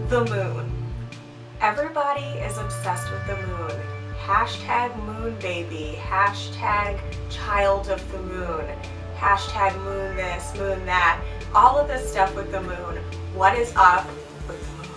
The moon. Everybody is obsessed with the moon. Hashtag moon baby, hashtag child of the moon, hashtag moon this, moon that, all of this stuff with the moon. What is up with the moon?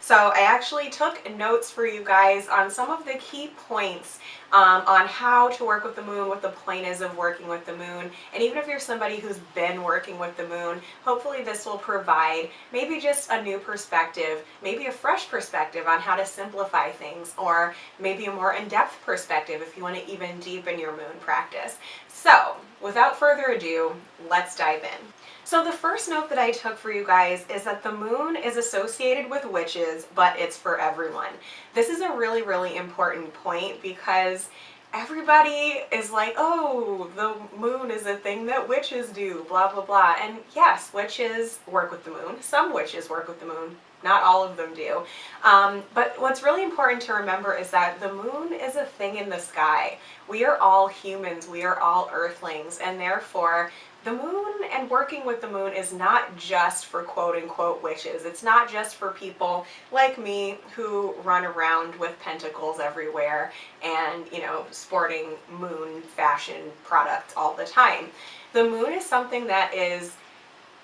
So I actually took notes for you guys on some of the key points on how to work with the moon, what the point is of working with the moon, and even if you're somebody who's been working with the moon, hopefully this will provide maybe just a new perspective, maybe a fresh perspective on how to simplify things, or maybe a more in-depth perspective if you want to even deepen your moon practice. So without further ado, let's dive in. So the first note that I took for you guys is that the moon is associated with witches, but it's for everyone. This is a really, really important point because everybody is like, oh, the moon is a thing that witches do, blah, blah, blah. And yes, witches work with the moon. Some witches work with the moon. Not all of them do. But what's really important to remember is that the moon is a thing in the sky. We are all humans. We are all earthlings. And therefore, the moon and working with the moon is not just for quote-unquote witches. It's not just for people like me who run around with pentacles everywhere and, you know, sporting moon fashion products all the time. The moon is something that is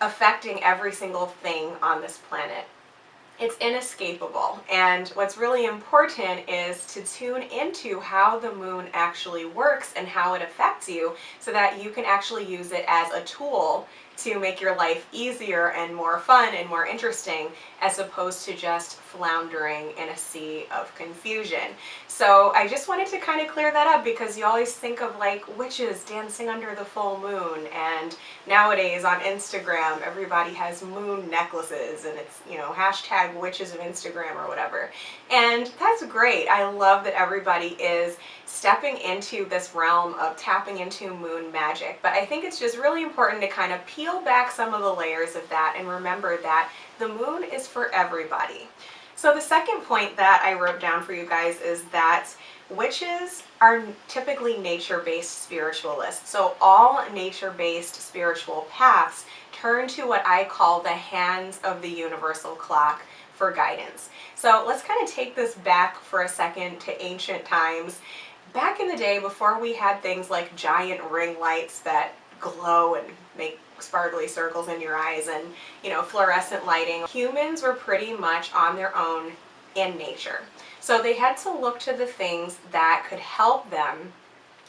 affecting every single thing on this planet. It's inescapable, and what's really important is to tune into how the moon actually works and how it affects you so that you can actually use it as a tool to make your life easier and more fun and more interesting, as opposed to just floundering in a sea of confusion. So I just wanted to kind of clear that up because you always think of like witches dancing under the full moon, and nowadays on Instagram everybody has moon necklaces and it's, you know, hashtag witches of Instagram or whatever. And that's great. I love that everybody is stepping into this realm of tapping into moon magic, but I think it's just really important to kind of peel back some of the layers of that and remember that the moon is for everybody. So the second point that I wrote down for you guys is that witches are typically nature-based spiritualists. So all nature-based spiritual paths turn to what I call the hands of the universal clock for guidance. So let's kind of take this back for a second to ancient times. Back in the day, before we had things like giant ring lights that glow and make sparkly circles in your eyes and, you know, fluorescent lighting, humans were pretty much on their own in nature. So they had to look to the things that could help them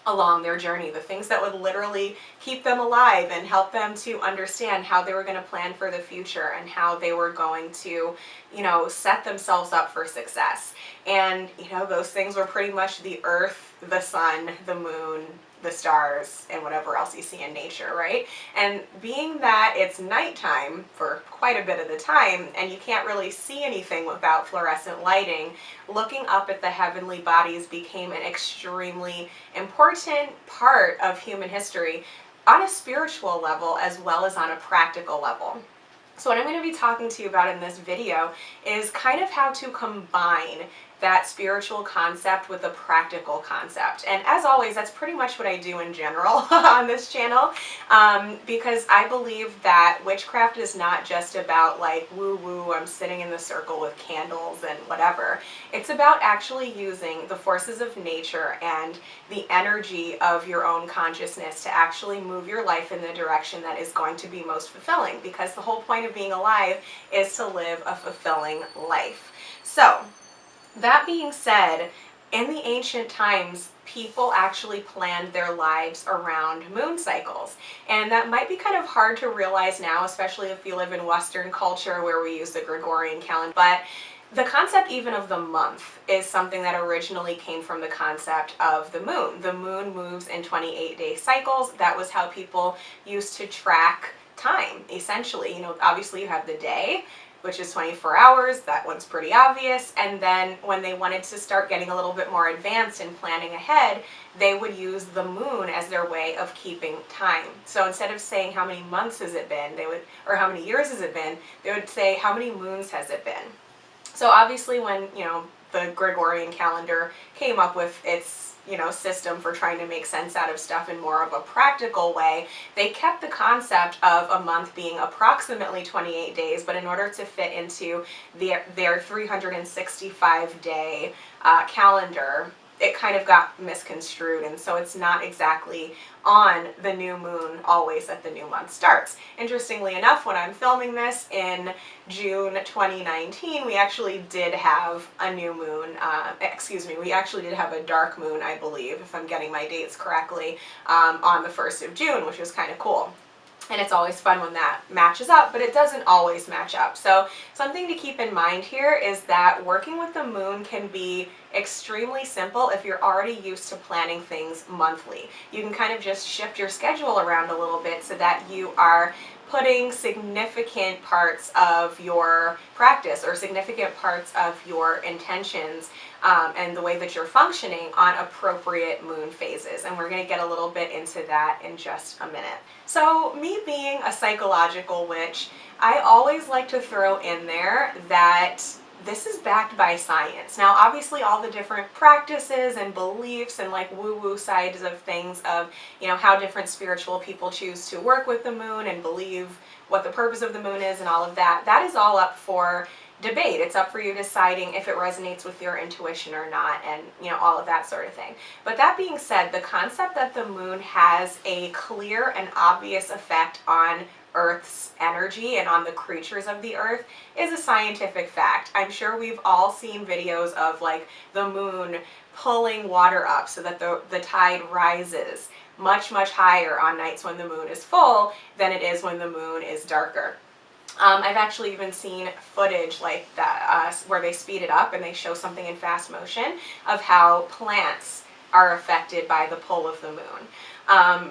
along their journey, the things that would literally keep them alive and help them to understand how they were going to plan for the future and how they were going to, you know, set themselves up for success. And, you know, those things were pretty much the earth, the sun, the moon, the stars, and whatever else you see in nature, right? And being that it's nighttime for quite a bit of the time and you can't really see anything without fluorescent lighting, looking up at the heavenly bodies became an extremely important part of human history on a spiritual level as well as on a practical level. So what I'm going to be talking to you about in this video is kind of how to combine that spiritual concept with a practical concept. And as always, that's pretty much what I do in general on this channel, because I believe that witchcraft is not just about like woo-woo, I'm sitting in the circle with candles and whatever. It's about actually using the forces of nature and the energy of your own consciousness to actually move your life in the direction that is going to be most fulfilling, because the whole point of being alive is to live a fulfilling life. So that being said, in the ancient times, people actually planned their lives around moon cycles. And that might be kind of hard to realize now, especially if you live in Western culture where we use the Gregorian calendar. But the concept even of the month is something that originally came from the concept of the moon. The moon moves in 28-day cycles. That was how people used to track time, essentially. You know, obviously you have the day, which is 24 hours, that one's pretty obvious, and then when they wanted to start getting a little bit more advanced and planning ahead, they would use the moon as their way of keeping time. So instead of saying how many months has it been, they would, or how many years has it been, they would say how many moons has it been. So obviously when, you know, the Gregorian calendar came up with its system for trying to make sense out of stuff in more of a practical way, they kept the concept of a month being approximately 28 days, but in order to fit into their 365-day calendar, it kind of got misconstrued, and so it's not exactly on the new moon always that the new month starts. Interestingly enough, when I'm filming this in June 2019, we actually did have a new moon, we actually did have a dark moon, I believe, if I'm getting my dates correctly, on the 1st of June, which was kind of cool. And it's always fun when that matches up, but it doesn't always match up. So something to keep in mind here is that working with the moon can be extremely simple if you're already used to planning things monthly. You can kind of just shift your schedule around a little bit so that you are putting significant parts of your practice or significant parts of your intentions and the way that you're functioning on appropriate moon phases. And we're going to get a little bit into that in just a minute. So me being a psychological witch, I always like to throw in there that this is backed by science. Now, obviously, all the different practices and beliefs and like woo-woo sides of things of, how different spiritual people choose to work with the moon and believe what the purpose of the moon is and all of that, that is all up for debate. It's up for you deciding if it resonates with your intuition or not, and all of that sort of thing. But that being said, the concept that the moon has a clear and obvious effect on Earth's energy and on the creatures of the Earth is a scientific fact. I'm sure we've all seen videos of like the moon pulling water up so that the tide rises much higher on nights when the moon is full than it is when the moon is darker. I've actually even seen footage like that where they speed it up and they show something in fast motion of how plants are affected by the pull of the moon.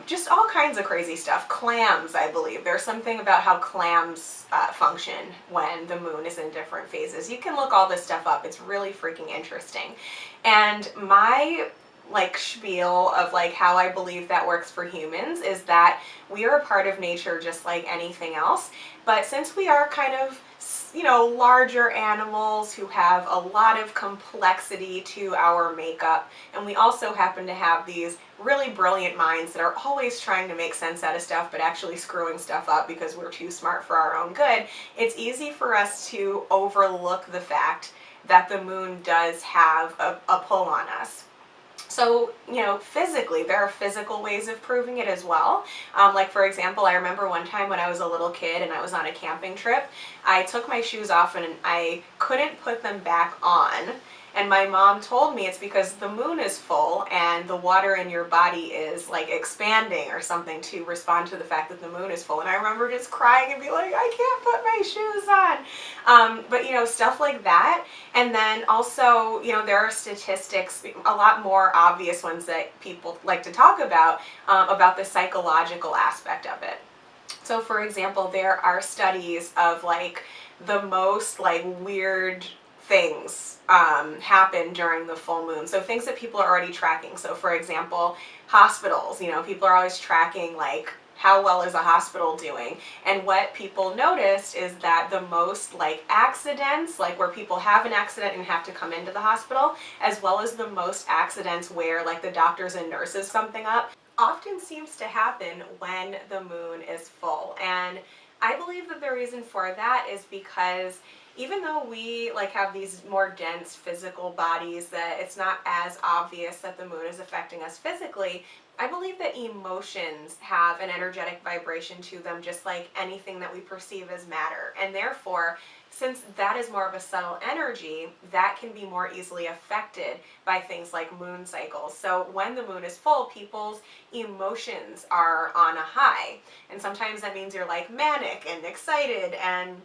Just all kinds of crazy stuff. Clams, I believe. There's something about how clams function when the moon is in different phases. You can look all this stuff up. It's really freaking interesting. And my spiel of how I believe that works for humans is that we are a part of nature just like anything else, but since we are kind of larger animals who have a lot of complexity to our makeup, and we also happen to have these really brilliant minds that are always trying to make sense out of stuff but actually screwing stuff up because we're too smart for our own good, it's easy for us to overlook the fact that the moon does have a pull on us. So, physically, there are physical ways of proving it as well. For example, I remember one time when I was a little kid and I was on a camping trip, I took my shoes off and I couldn't put them back on. And my mom told me it's because the moon is full and the water in your body is expanding or something to respond to the fact that the moon is full. And I remember just crying and be like, I can't put my shoes on. But stuff like that. And then also, there are statistics, a lot more obvious ones that people like to talk about the psychological aspect of it. So for example, there are studies of the most weird things happen during the full moon. So things that people are already tracking. So for example, hospitals, people are always tracking how well is a hospital doing? And what people noticed is that the most accidents, where people have an accident and have to come into the hospital, as well as the most accidents where the doctors and nurses something up, often seems to happen when the moon is full. And I believe that the reason for that is because even though we have these more dense physical bodies, that it's not as obvious that the moon is affecting us physically, I believe that emotions have an energetic vibration to them just like anything that we perceive as matter. And therefore, since that is more of a subtle energy, that can be more easily affected by things like moon cycles. So when the moon is full, people's emotions are on a high. And sometimes that means you're manic and excited and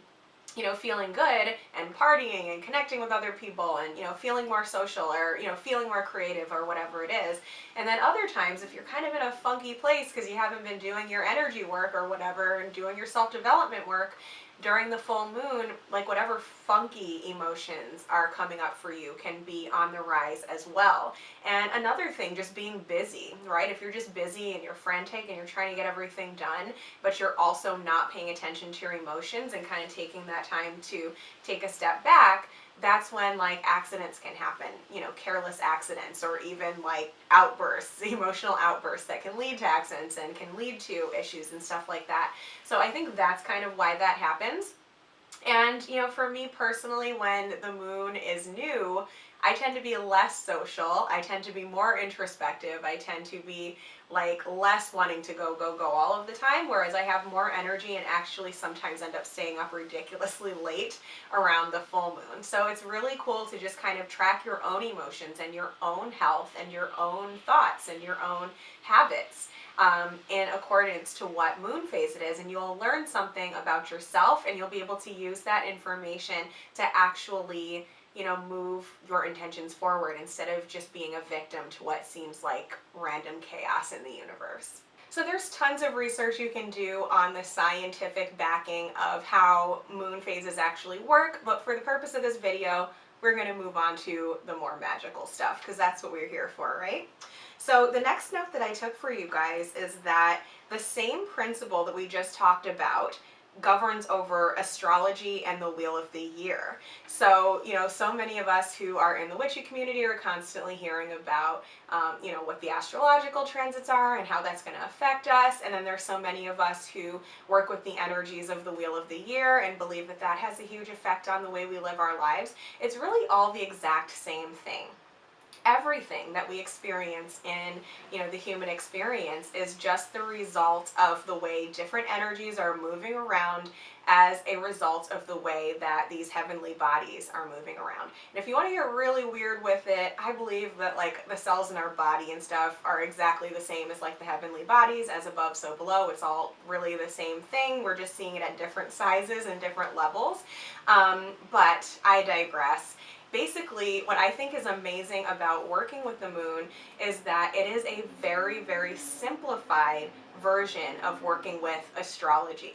feeling good and partying and connecting with other people and, feeling more social or, feeling more creative or whatever it is. And then other times, if you're kind of in a funky place because you haven't been doing your energy work or whatever and doing your self-development work, during the full moon, whatever funky emotions are coming up for you can be on the rise as well. And another thing, just being busy, right? If you're just busy and you're frantic and you're trying to get everything done, but you're also not paying attention to your emotions and kind of taking that time to take a step back, that's when like accidents can happen, you know, careless accidents, or even like outbursts, emotional outbursts that can lead to accidents and can lead to issues and stuff like that. So I think that's kind of why that happens. And, you know, for me personally, when the moon is new, I tend to be less social. I tend to be more introspective. I tend to be like less wanting to go all of the time, whereas I have more energy and actually sometimes end up staying up ridiculously late around the full moon. So it's really cool to just kind of track your own emotions and your own health and your own thoughts and your own habits, in accordance to what moon phase it is, and you'll learn something about yourself, and you'll be able to use that information to actually, you know, move your intentions forward instead of just being a victim to what seems like random chaos in the universe. So there's tons of research you can do on the scientific backing of how moon phases actually work, but for the purpose of this video, we're going to move on to the more magical stuff, because that's what we're here for, right? So the next note that I took for you guys is that the same principle that we just talked about governs over astrology and the wheel of the year. So, you know, so many of us who are in the witchy community are constantly hearing about, you know, what the astrological transits are and how that's going to affect us. And then there's so many of us who work with the energies of the wheel of the year and believe that that has a huge effect on the way we live our lives. It's really all the exact same thing. Everything that we experience in, you know, the human experience is just the result of the way different energies are moving around as a result of the way that these heavenly bodies are moving around. And if you want to get really weird with it, I believe that like the cells in our body and stuff are exactly the same as like the heavenly bodies, as above so below. It's all really the same thing. We're just seeing it at different sizes and different levels. But I digress. Basically, what I think is amazing about working with the moon is that it is a very, very simplified version of working with astrology.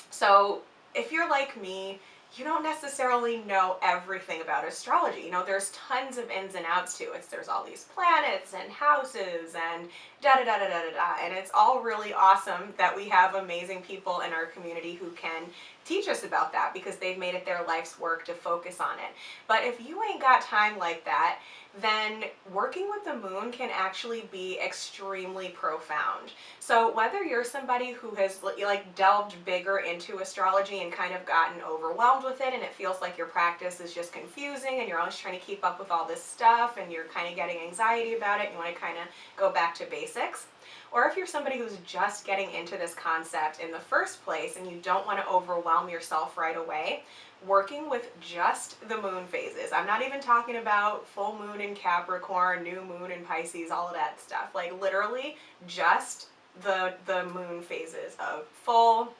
So if you're like me, you don't necessarily know everything about astrology. You know, there's tons of ins and outs to it. There's all these planets and houses and da da da da da da da. And it's all really awesome that we have amazing people in our community who can teach us about that, because they've made it their life's work to focus on it. But if you ain't got time like that, then working with the moon can actually be extremely profound. So whether you're somebody who has like delved bigger into astrology and kind of gotten overwhelmed with it, and it feels like your practice is just confusing and you're always trying to keep up with all this stuff and you're kind of getting anxiety about it and you want to kind of go back to basics, or if you're somebody who's just getting into this concept in the first place and you don't want to overwhelm yourself right away, working with just the moon phases. I'm not even talking about full moon in Capricorn, new moon in Pisces, all of that stuff. Like literally just the moon phases of full,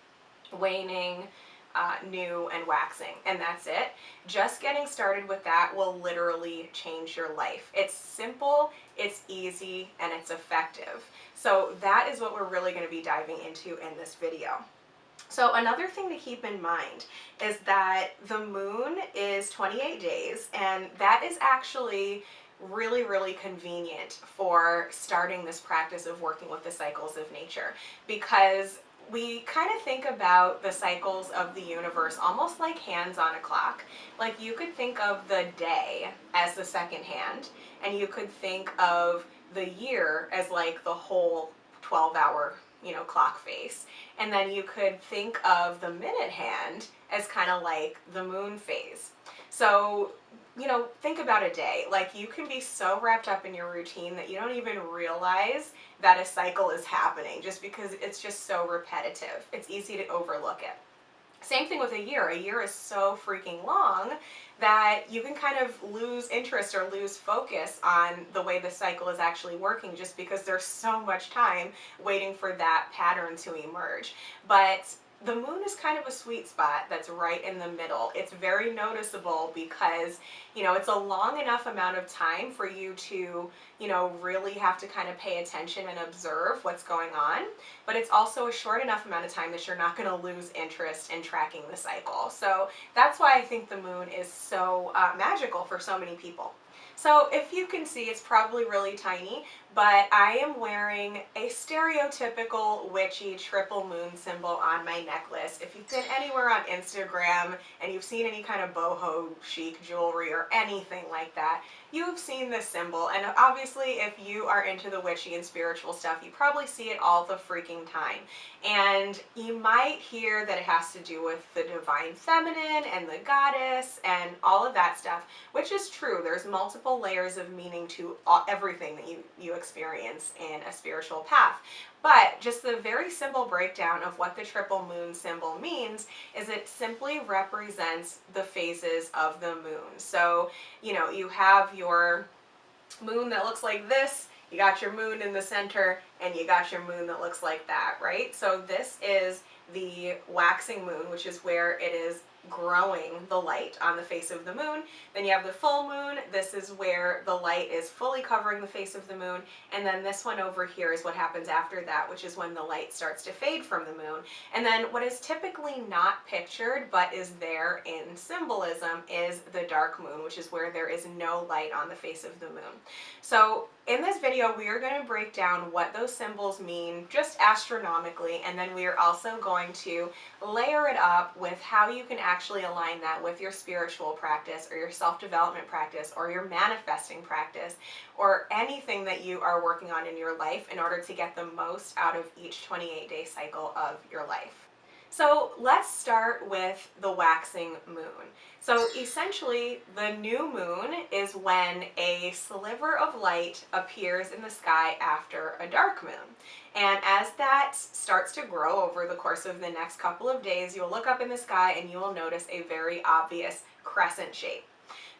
waning, new, and waxing, and that's it. Just getting started with that will literally change your life. It's simple, it's easy, and it's effective. So that is what we're really going to be diving into in this video. So another thing to keep in mind is that the moon is 28 days, and that is actually really, really convenient for starting this practice of working with the cycles of nature, because we kind of think about the cycles of the universe almost like hands on a clock. Like you could think of the day as the second hand, and you could think of the year as like the whole 12-hour, you know, clock face. And then you could think of the minute hand as kind of like the moon phase. So, you know, think about a day. Like you can be so wrapped up in your routine that you don't even realize that a cycle is happening, just because it's just so repetitive. It's easy to overlook it. Same thing with a year. A year is so freaking long that you can kind of lose interest or lose focus on the way the cycle is actually working, just because there's so much time waiting for that pattern to emerge. But the moon is kind of a sweet spot that's right in the middle. It's very noticeable because, you know, it's a long enough amount of time for you to, you know, really have to kind of pay attention and observe what's going on. But it's also a short enough amount of time that you're not going to lose interest in tracking the cycle. So that's why I think the moon is so magical for so many people. So if you can see, it's probably really tiny, but I am wearing a stereotypical witchy triple moon symbol on my necklace. If you've been anywhere on Instagram and you've seen any kind of boho chic jewelry or anything like that, you've seen this symbol. And obviously if you are into the witchy and spiritual stuff, you probably see it all the freaking time. And you might hear that it has to do with the divine feminine and the goddess and all of that stuff, which is true. There's multiple layers of meaning to everything that you experience in a spiritual path. But just the very simple breakdown of what the triple moon symbol means is it simply represents the phases of the moon. So, you have your moon that looks like this, you got your moon in the center, and you got your moon that looks like that, right? So this is the waxing moon, which is where it is growing the light on the face of the moon. Then you have the full moon. This is where the light is fully covering the face of the moon. And then this one over here is what happens after that, which is when the light starts to fade from the moon. And then what is typically not pictured but is there in symbolism is the dark moon, which is where there is no light on the face of the moon. So in this video, we are going to break down what those symbols mean just astronomically, and then we are also going to layer it up with how you can actually align that with your spiritual practice or your self-development practice or your manifesting practice or anything that you are working on in your life in order to get the most out of each 28-day cycle of your life. So let's start with the waxing moon. So essentially, the new moon is when a sliver of light appears in the sky after a dark moon. And as that starts to grow over the course of the next couple of days, you'll look up in the sky and you will notice a very obvious crescent shape.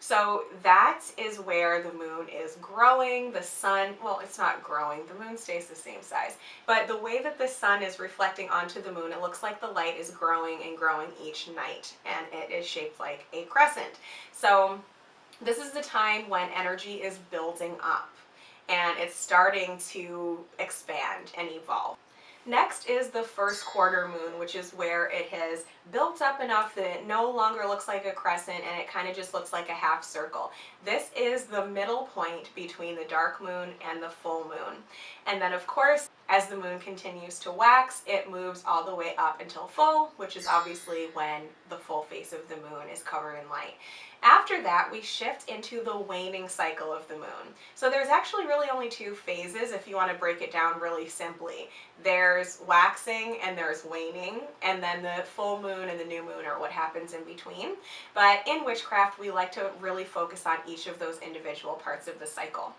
So that is where the moon is growing. The sun, well, it's not growing, the moon stays the same size, but the way that the sun is reflecting onto the moon, it looks like the light is growing and growing each night, and it is shaped like a crescent. So this is the time when energy is building up and it's starting to expand and evolve. Next is the first quarter moon, which is where it has built up enough that it no longer looks like a crescent and it kind of just looks like a half circle. This is the middle point between the dark moon and the full moon. And then of course, as the moon continues to wax, it moves all the way up until full, which is obviously when the full face of the moon is covered in light. After that, we shift into the waning cycle of the moon. So there's actually really only two phases if you want to break it down really simply. There's waxing and there's waning, and then the full moon and the new moon are what happens in between. But in witchcraft, we like to really focus on each of those individual parts of the cycle.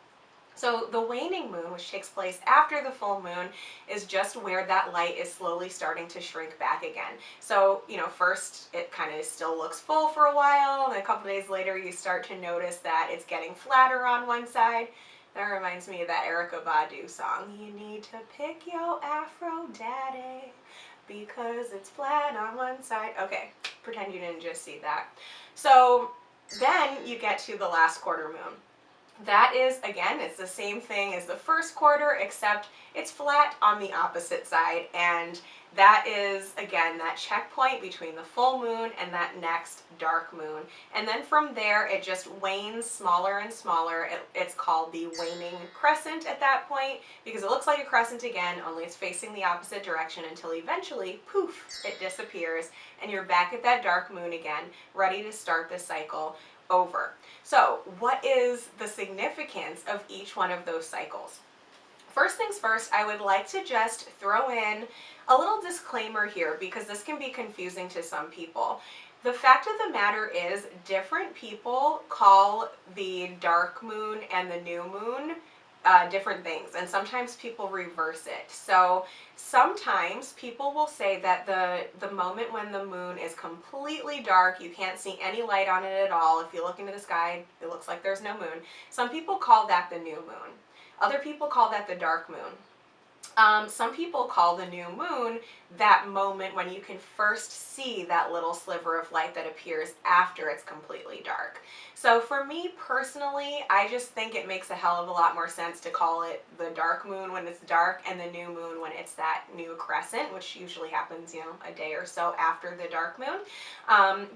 So the waning moon, which takes place after the full moon, is just where that light is slowly starting to shrink back again. So, first it kind of still looks full for a while, and a couple days later you start to notice that it's getting flatter on one side. That reminds me of that Erykah Badu song, "You need to pick your Aphrodite because it's flat on one side." Okay, pretend you didn't just see that. So then you get to the last quarter moon. That is, again, it's the same thing as the first quarter, except it's flat on the opposite side, and that is, again, that checkpoint between the full moon and that next dark moon. And then from there, it just wanes smaller and smaller. It's called the waning crescent at that point, because it looks like a crescent again, only it's facing the opposite direction until eventually, poof, it disappears, and you're back at that dark moon again, ready to start the cycle over. So what is the significance of each one of those cycles? First things first, I would like to just throw in a little disclaimer here because this can be confusing to some people. The fact of the matter is different people call the dark moon and the new moon different things, and sometimes people reverse it. So sometimes people will say that the moment when the moon is completely dark, you can't see any light on it at all. If you look into the sky, it looks like there's no moon. Some people call that the new moon. Other people call that the dark moon. Some people call the new moon that moment when you can first see that little sliver of light that appears after it's completely dark. So for me personally, I just think it makes a hell of a lot more sense to call it the dark moon when it's dark and the new moon when it's that new crescent, which usually happens, a day or so after the dark moon.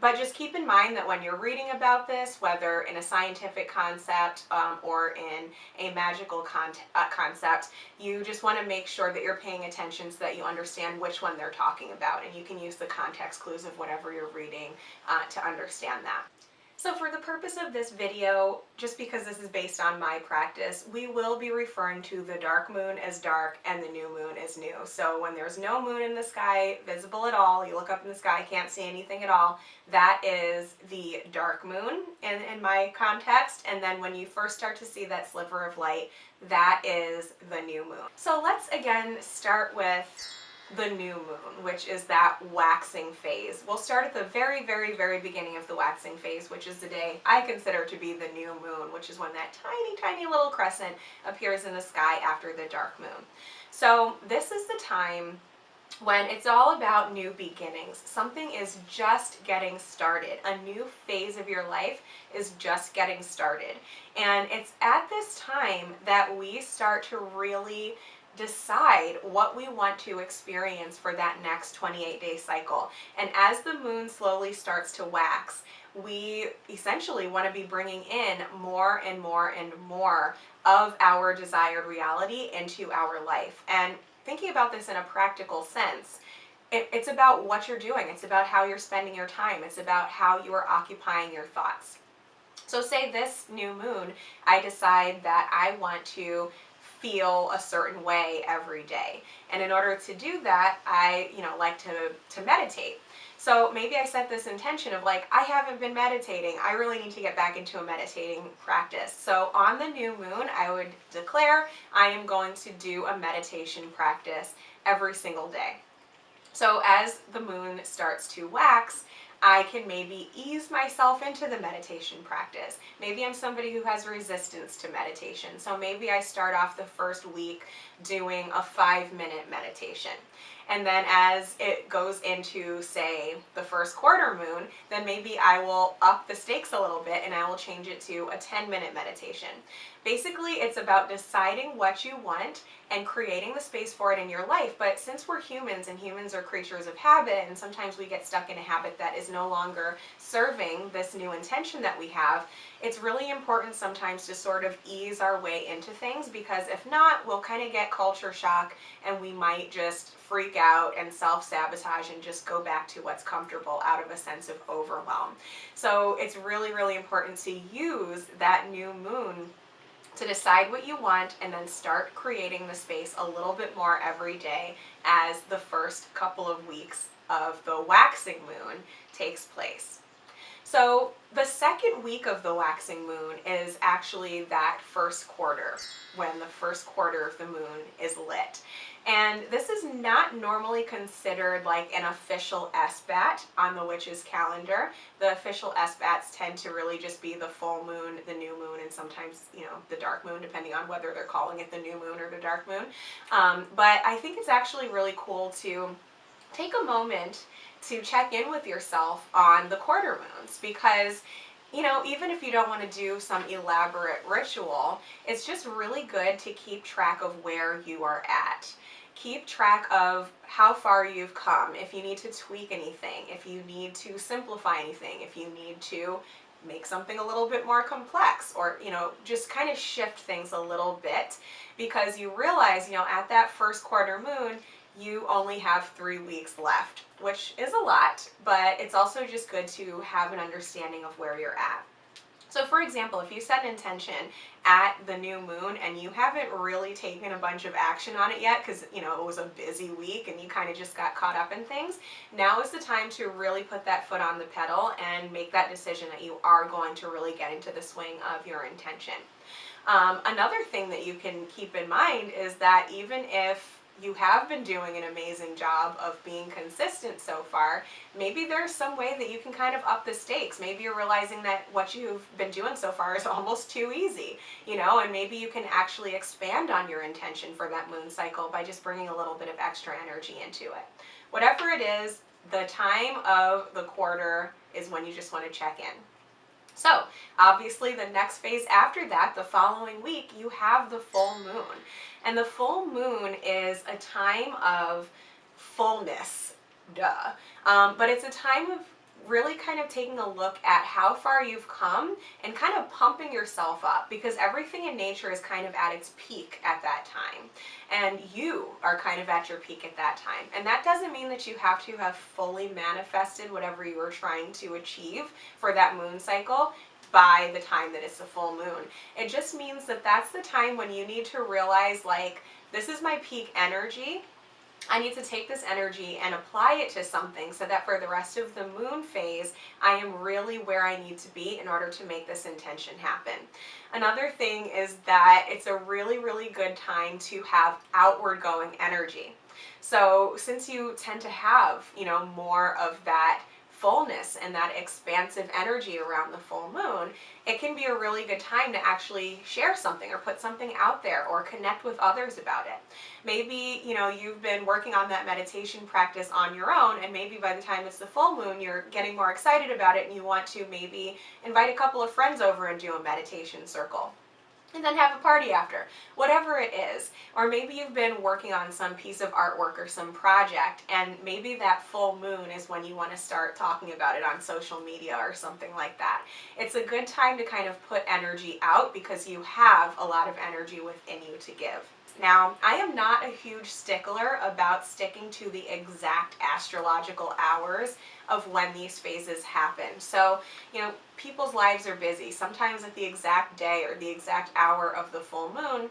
But just keep in mind that when you're reading about this, whether in a scientific concept or in a magical concept, you just want to make sure that you're paying attention so that you understand which one they're talking about, and you can use the context clues of whatever you're reading to understand that. So for the purpose of this video, just because this is based on my practice, we will be referring to the dark moon as dark and the new moon as new. So when there's no moon in the sky visible at all, you look up in the sky, can't see anything at all, that is the dark moon in my context. And then when you first start to see that sliver of light, that is the new moon. So let's again start with the new moon, which is that waxing phase. We'll start at the very, very, very beginning of the waxing phase, which is the day I consider to be the new moon, which is when that tiny, tiny little crescent appears in the sky after the dark moon. So this is the time when it's all about new beginnings. Something is just getting started. A new phase of your life is just getting started. And it's at this time that we start to really decide what we want to experience for that next 28-day cycle. And as the moon slowly starts to wax, we essentially want to be bringing in more and more and more of our desired reality into our life. And thinking about this in a practical sense, it's about what you're doing. It's about how you're spending your time. It's about how you are occupying your thoughts. So say this new moon, I decide that I want to feel a certain way every day. And in order to do that, I, like to meditate. So maybe I set this intention of like, I haven't been meditating. I really need to get back into a meditating practice. So on the new moon, I would declare I am going to do a meditation practice every single day. So as the moon starts to wax, I can maybe ease myself into the meditation practice. Maybe I'm somebody who has resistance to meditation. So maybe I start off the first week doing a 5-minute meditation. And then as it goes into, say, the first quarter moon, then maybe I will up the stakes a little bit and I will change it to a 10-minute meditation. Basically, it's about deciding what you want and creating the space for it in your life. But since we're humans and humans are creatures of habit, and sometimes we get stuck in a habit that is no longer serving this new intention that we have, it's really important sometimes to sort of ease our way into things, because if not, we'll kind of get culture shock and we might just freak out and self-sabotage and just go back to what's comfortable out of a sense of overwhelm. So it's really, really important to use that new moon to decide what you want and then start creating the space a little bit more every day as the first couple of weeks of the waxing moon takes place. So the second week of the waxing moon is actually that first quarter, when the first quarter of the moon is lit. And this is not normally considered like an official SBAT on the witch's calendar. The official SBATs tend to really just be the full moon, the new moon, and sometimes, the dark moon, depending on whether they're calling it the new moon or the dark moon. But I think it's actually really cool to take a moment to check in with yourself on the quarter moons, because even if you don't want to do some elaborate ritual, it's just really good to keep track of where you are at. Keep track of how far you've come, if you need to tweak anything, if you need to simplify anything, if you need to make something a little bit more complex, or just kind of shift things a little bit, because you realize at that first quarter moon you only have 3 weeks left, which is a lot, but it's also just good to have an understanding of where you're at. So for example, if you set an intention at the new moon and you haven't really taken a bunch of action on it yet because, it was a busy week and you kind of just got caught up in things, now is the time to really put that foot on the pedal and make that decision that you are going to really get into the swing of your intention. Another thing that you can keep in mind is that even if you have been doing an amazing job of being consistent so far, maybe there's some way that you can kind of up the stakes. Maybe you're realizing that what you've been doing so far is almost too easy, you know, and maybe you can actually expand on your intention for that moon cycle by just bringing a little bit of extra energy into it. Whatever it is, the time of the quarter is when you just want to check in. So obviously the next phase after that, the following week, you have the full moon. And the full moon is a time of fullness, duh. But it's a time of really kind of taking a look at how far you've come and kind of pumping yourself up, because everything in nature is kind of at its peak at that time. And you are kind of at your peak at that time. And that doesn't mean that you have to have fully manifested whatever you were trying to achieve for that moon cycle by the time that it's the full moon. It just means that that's the time when you need to realize, like, this is my peak energy. I need to take this energy and apply it to something so that for the rest of the moon phase, I am really where I need to be in order to make this intention happen. Another thing is that it's a really, really good time to have outward going energy. So since you tend to have, you know, more of that fullness and that expansive energy around the full moon, it can be a really good time to actually share something or put something out there or connect with others about it. Maybe, you know, you've been working on that meditation practice on your own, and maybe by the time it's the full moon, you're getting more excited about it and you want to maybe invite a couple of friends over and do a meditation circle, and then have a party after, whatever it is. Or maybe you've been working on some piece of artwork or some project, and maybe that full moon is when you want to start talking about it on social media or something like that. It's a good time to kind of put energy out because you have a lot of energy within you to give. Now, I am not a huge stickler about sticking to the exact astrological hours of when these phases happen. So, you know, people's lives are busy. Sometimes at the exact day or the exact hour of the full moon,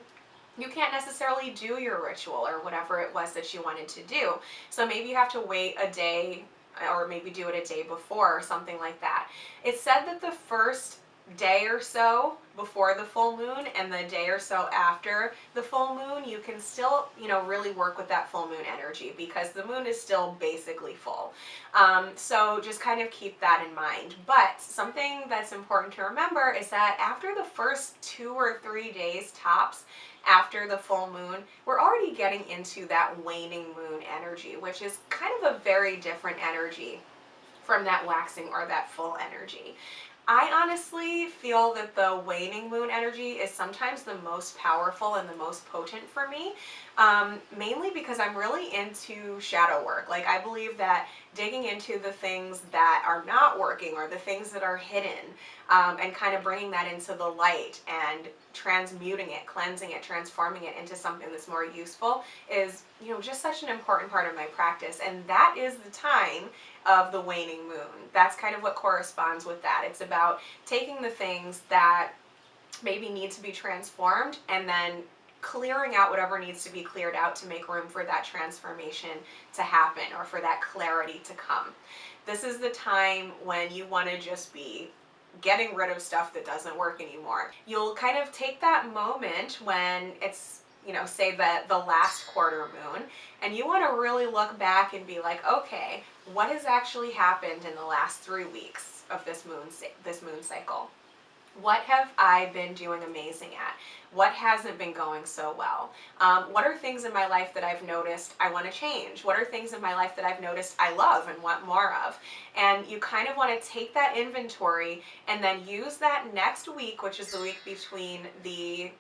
you can't necessarily do your ritual or whatever it was that you wanted to do. So maybe you have to wait a day, or maybe do it a day before or something like that. It's said that the first day or so before the full moon and the day or so after the full moon, you can still, you know, really work with that full moon energy because the moon is still basically full. So just kind of keep that in mind. But something that's important to remember is that after the first 2 or 3 days tops after the full moon, we're already getting into that waning moon energy, which is kind of a very different energy from that waxing or that full energy. I honestly feel that the waning moon energy is sometimes the most powerful and the most potent for me, mainly because I'm really into shadow work. Like, I believe that digging into the things that are not working or the things that are hidden, and kind of bringing that into the light and transmuting it, cleansing it, transforming it into something that's more useful is, you know, just such an important part of my practice. And that is the time of the waning moon. That's kind of what corresponds with that. It's about taking the things that maybe need to be transformed and then clearing out whatever needs to be cleared out to make room for that transformation to happen or for that clarity to come. This is the time when you want to just be getting rid of stuff that doesn't work anymore. You'll kind of take that moment when it's, you know, say the last quarter moon, and you want to really look back and be like, okay, what has actually happened in the last 3 weeks of this moon cycle? What have I been doing amazing at? What hasn't been going so well? What are things in my life that I've noticed I want to change? What are things in my life that I've noticed I love and want more of? And you kind of want to take that inventory and then use that next week, which is the week between the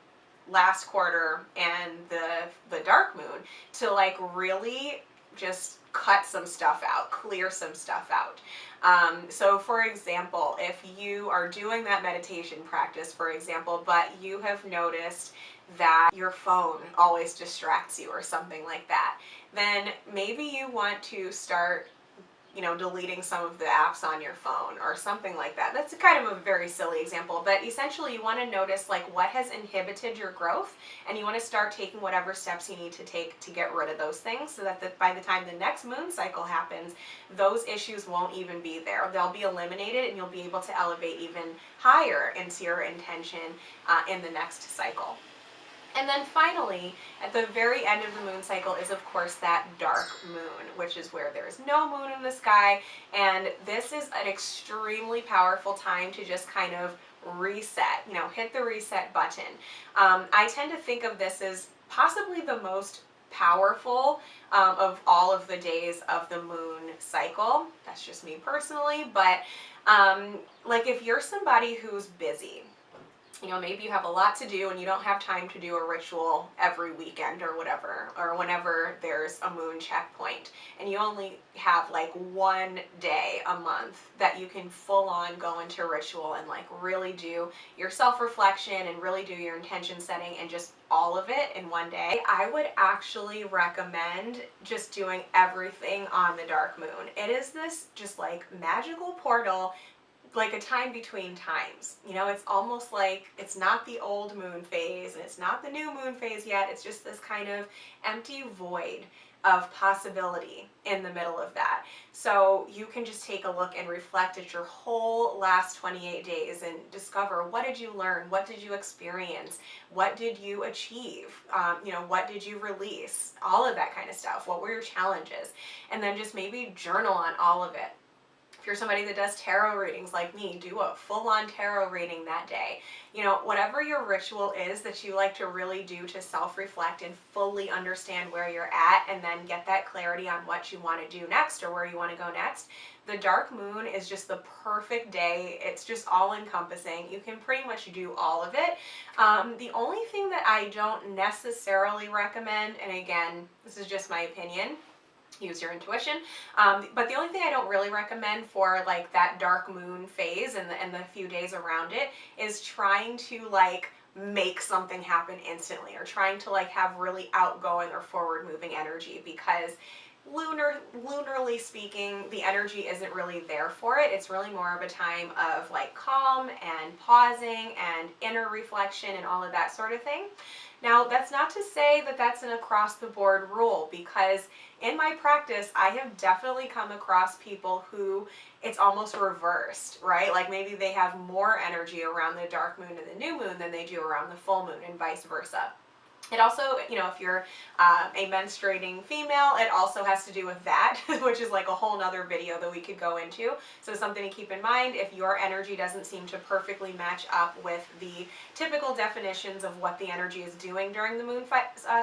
last quarter and the dark moon, to like really just cut some stuff out, clear some stuff out. So for example, if you are doing that meditation practice, for example, but you have noticed that your phone always distracts you or something like that, then maybe you want to start, you know, deleting some of the apps on your phone or something like that. That's kind of a very silly example, but essentially you want to notice like what has inhibited your growth, and you want to start taking whatever steps you need to take to get rid of those things so that by the time the next moon cycle happens, those issues won't even be there. They'll be eliminated and you'll be able to elevate even higher into your intention in the next cycle. And then finally, at the very end of the moon cycle is of course that dark moon, which is where there's no moon in the sky. And this is an extremely powerful time to just kind of reset, hit the reset button. I tend to think of this as possibly the most powerful of all of the days of the moon cycle. That's just me personally, but like if you're somebody who's busy, maybe you have a lot to do and you don't have time to do a ritual every weekend or whatever, or whenever there's a moon checkpoint, and you only have like one day a month that you can full on go into ritual and like really do your self-reflection and really do your intention setting and just all of it in one day. I would actually recommend just doing everything on the dark moon. It is this just like magical portal, like a time between times. It's almost like it's not the old moon phase and it's not the new moon phase yet. It's just this kind of empty void of possibility in the middle of that. So you can just take a look and reflect at your whole last 28 days and discover, what did you learn? What did you experience? What did you achieve? What did you release? All of that kind of stuff. What were your challenges? And then just maybe journal on all of it. If you're somebody that does tarot readings like me, do a full-on tarot reading that day. Whatever your ritual is that you like to really do to self-reflect and fully understand where you're at, and then get that clarity on what you want to do next or where you want to go next. The dark moon is just the perfect day. It's just all encompassing. You can pretty much do all of it. The only thing that I don't necessarily recommend, and again, this is just my opinion, use your intuition. But the only thing I don't really recommend for like that dark moon phase and the few days around it is trying to like make something happen instantly, or trying to like have really outgoing or forward moving energy, because lunarly speaking, the energy isn't really there for it. It's really more of a time of like calm and pausing and inner reflection and all of that sort of thing. Now, that's not to say that that's an across the board rule, because in my practice, I have definitely come across people who it's almost reversed, right? Like maybe they have more energy around the dark moon and the new moon than they do around the full moon, and vice versa. It also, if you're a menstruating female, it also has to do with that, which is like a whole nother video that we could go into. So something to keep in mind, if your energy doesn't seem to perfectly match up with the typical definitions of what the energy is doing during the moon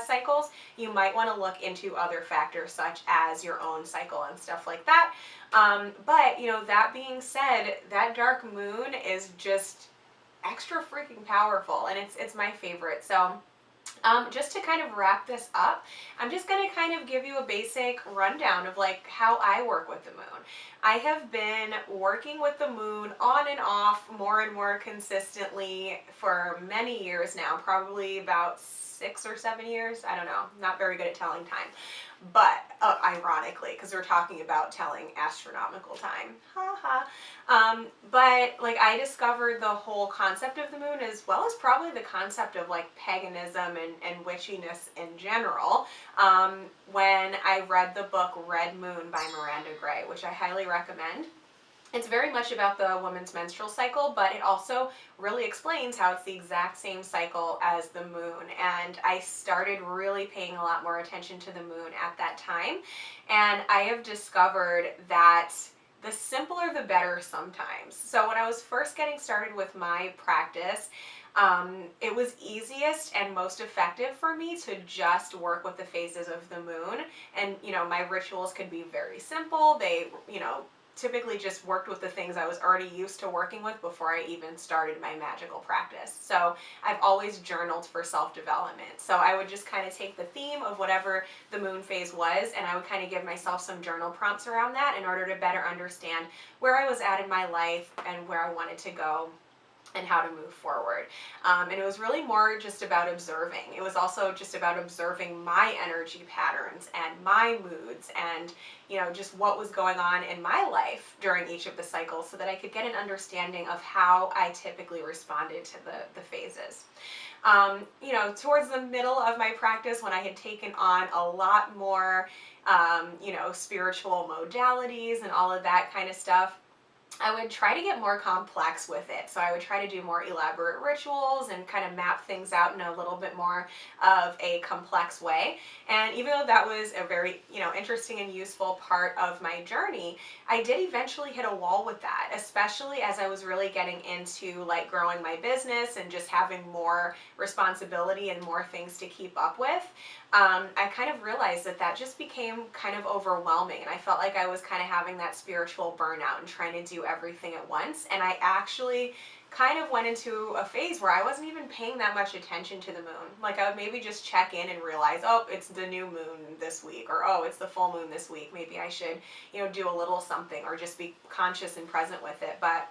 cycles, you might want to look into other factors such as your own cycle and stuff like that. But, that being said, that dark moon is just extra freaking powerful, and it's my favorite. So just to kind of wrap this up, I'm just going to kind of give you a basic rundown of like how I work with the moon. I have been working with the moon on and off more and more consistently for many years now, probably about 6 or 7 years. I don't know, not very good at telling time. But ironically, because we're talking about telling astronomical time, but like I discovered the whole concept of the moon, as well as probably the concept of like paganism and witchiness in general, when I read the book Red Moon by Miranda Gray, which I highly recommend. It's very much about the woman's menstrual cycle, but it also really explains how it's the exact same cycle as the moon. And I started really paying a lot more attention to the moon at that time. And I have discovered that the simpler the better sometimes. So when I was first getting started with my practice, it was easiest and most effective for me to just work with the phases of the moon. And, my rituals could be very simple. They, typically just worked with the things I was already used to working with before I even started my magical practice. So I've always journaled for self-development. So I would just kind of take the theme of whatever the moon phase was, and I would kind of give myself some journal prompts around that in order to better understand where I was at in my life and where I wanted to go and how to move forward. And it was really more just about observing. It was also just about observing my energy patterns and my moods and, just what was going on in my life during each of the cycles, so that I could get an understanding of how I typically responded to the phases. Towards the middle of my practice, when I had taken on a lot more, spiritual modalities and all of that kind of stuff, I would try to get more complex with it. So I would try to do more elaborate rituals and kind of map things out in a little bit more of a complex way. And even though that was a very, interesting and useful part of my journey, I did eventually hit a wall with that, especially as I was really getting into like growing my business and just having more responsibility and more things to keep up with. I kind of realized that that just became kind of overwhelming, and I felt like I was kind of having that spiritual burnout and trying to do everything at once. And I actually kind of went into a phase where I wasn't even paying that much attention to the moon. Like I would maybe just check in and realize, oh, it's the new moon this week, or oh, it's the full moon this week. Maybe I should, do a little something, or just be conscious and present with it. But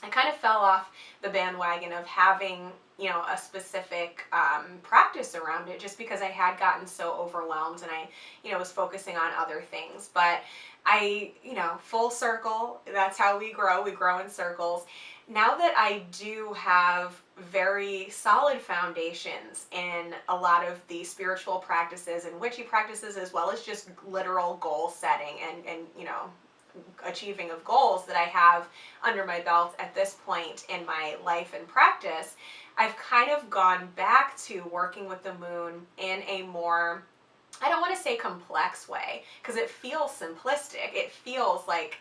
I kind of fell off the bandwagon of having, a specific practice around it, just because I had gotten so overwhelmed and I, was focusing on other things. But I, full circle, that's how we grow in circles. Now that I do have very solid foundations in a lot of the spiritual practices and witchy practices, as well as just literal goal setting and achieving of goals that I have under my belt at this point in my life and practice, I've kind of gone back to working with the moon in a more, I don't want to say complex way, because it feels simplistic. It feels like,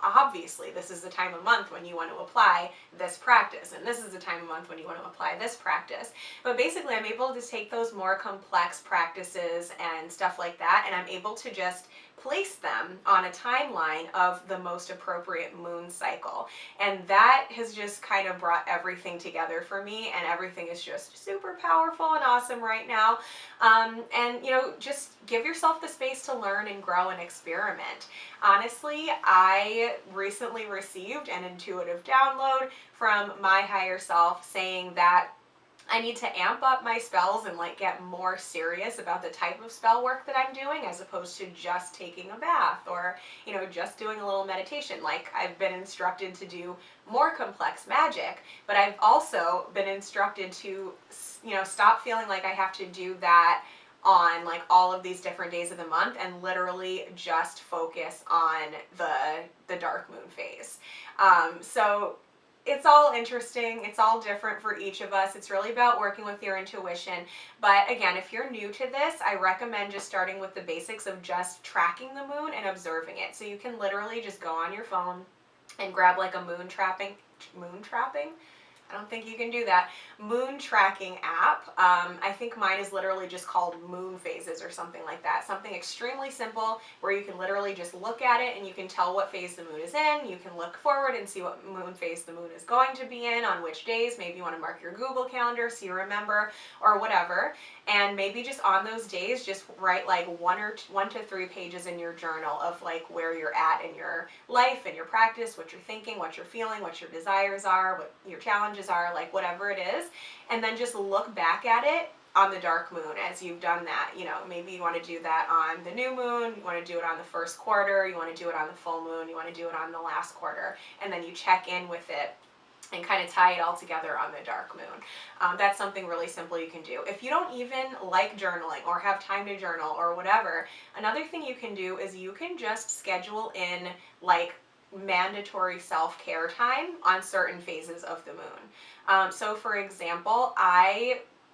obviously this is the time of month when you want to apply this practice, and this is the time of month when you want to apply this practice. But basically, I'm able to take those more complex practices and stuff like that, and I'm able to just place them on a timeline of the most appropriate moon cycle. And that has just kind of brought everything together for me, and everything is just super powerful and awesome right now. And just give yourself the space to learn and grow and experiment. Honestly, I recently received an intuitive download from my higher self saying that I need to amp up my spells and like get more serious about the type of spell work that I'm doing, as opposed to just taking a bath or, just doing a little meditation. Like I've been instructed to do more complex magic, but I've also been instructed to, stop feeling like I have to do that on like all of these different days of the month, and literally just focus on the dark moon phase. So it's all interesting. It's all different for each of us. It's really about working with your intuition. But again, if you're new to this, I recommend just starting with the basics of just tracking the moon and observing it. So you can literally just go on your phone and grab like a moon trapping? I don't think you can do that. Moon tracking app. I think mine is literally just called Moon Phases or something like that. Something extremely simple where you can literally just look at it and you can tell what phase the moon is in. You can look forward and see what moon phase the moon is going to be in on which days. Maybe you want to mark your Google Calendar so you remember, or whatever. And maybe just on those days, just write like 1 to 3 pages in your journal of like where you're at in your life and your practice, what you're thinking, what you're feeling, what your desires are, what your challenges are, like whatever it is. And then just look back at it on the dark moon as you've done that. Maybe you want to do that on the new moon, you want to do it on the first quarter, you want to do it on the full moon, you want to do it on the last quarter, and then you check in with it and kind of tie it all together on the dark moon. That's something really simple you can do. If you don't even like journaling or have time to journal or whatever, another thing you can do is you can just schedule in like mandatory self-care time on certain phases of the moon. So for example,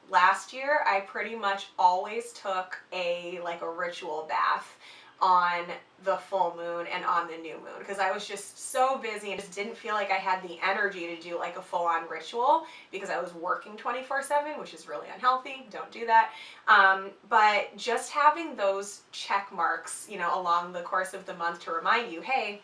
last year I pretty much always took a ritual bath on the full moon and on the new moon, because I was just so busy and just didn't feel like I had the energy to do like a full-on ritual, because I was working 24/7, which is really unhealthy. Don't do that. But just having those check marks, along the course of the month to remind you, hey,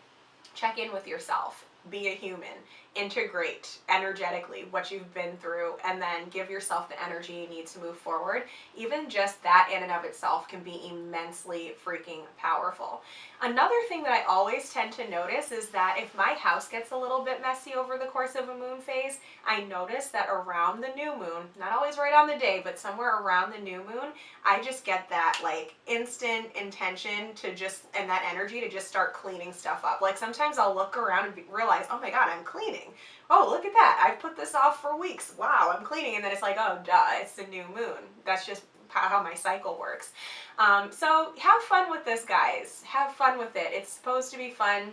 check in with yourself, be a human, integrate energetically what you've been through, and then give yourself the energy you need to move forward. Even just that in and of itself can be immensely freaking powerful. Another thing that I always tend to notice is that if my house gets a little bit messy over the course of a moon phase, I notice that around the new moon, not always right on the day, but somewhere around the new moon, I just get that like instant intention to just, and that energy to just start cleaning stuff up. Like sometimes I'll look around and realize, oh my God, I'm cleaning. Oh, look at that. I've put this off for weeks. Wow, I'm cleaning. And then it's like, oh, duh, it's the new moon. That's just how my cycle works. So have fun with this, guys. Have fun with it. It's supposed to be fun.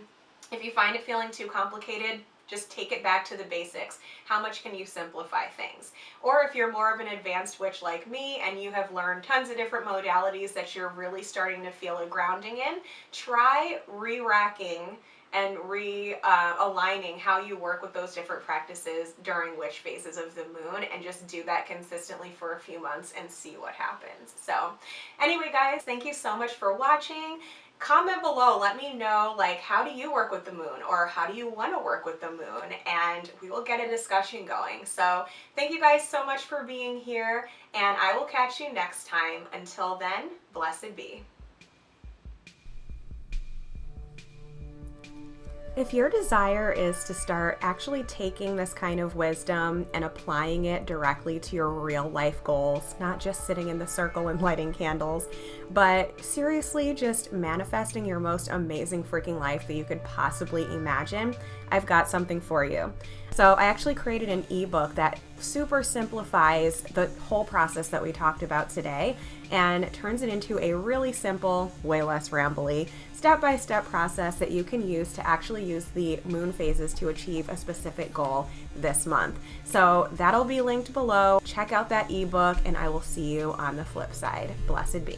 If you find it feeling too complicated, just take it back to the basics. How much can you simplify things? Or if you're more of an advanced witch like me and you have learned tons of different modalities that you're really starting to feel a grounding in, try re-racking and aligning how you work with those different practices during witch phases of the moon, and just do that consistently for a few months and see what happens. So anyway, guys, thank you so much for watching. Comment below, let me know, like, how do you work with the moon, or how do you want to work with the moon, and we will get a discussion going. So thank you guys so much for being here, and I will catch you next time. Until then, blessed be. If your desire is to start actually taking this kind of wisdom and applying it directly to your real life goals, not just sitting in the circle and lighting candles, but seriously just manifesting your most amazing freaking life that you could possibly imagine, I've got something for you. So I actually created an ebook that super simplifies the whole process that we talked about today and turns it into a really simple, way less rambly, step-by-step process that you can use to actually use the moon phases to achieve a specific goal this month. So that'll be linked below. Check out that ebook, and I will see you on the flip side. Blessed be.